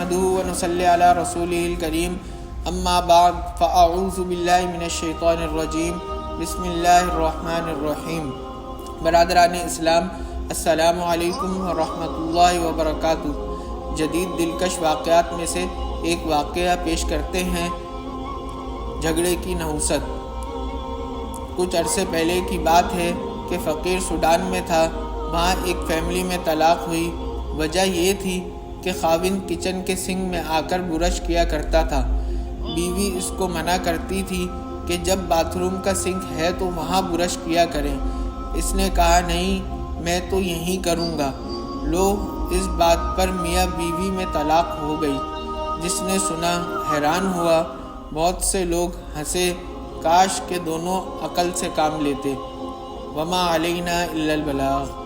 نحمده ونصلی علی رسولہ الکریم اما بعد فاعوذ باللہ من الشیطان الرجیم بسم اللہ الرحمن الرحیم۔ برادران اسلام، السلام علیکم ورحمۃ اللہ وبرکاتہ۔ جدید دلکش واقعات میں سے ایک واقعہ پیش کرتے ہیں، جھگڑے کی نحوست۔ کچھ عرصے پہلے کی بات ہے کہ فقیر سوڈان میں تھا۔ وہاں ایک فیملی میں طلاق ہوئی۔ وجہ یہ تھی کہ خاوند کچن کے سنک میں آ کر برش کیا کرتا تھا۔ بیوی اس کو منع کرتی تھی کہ جب باتھ روم کا سنک ہے تو وہاں برش کیا کریں۔ اس نے کہا نہیں، میں تو یہیں کروں گا۔ لو، اس بات پر میاں بیوی میں طلاق ہو گئی۔ جس نے سنا حیران ہوا۔ بہت سے لوگ ہنسے، کاش کہ دونوں عقل سے کام لیتے۔ وما علینا الا البلاغ۔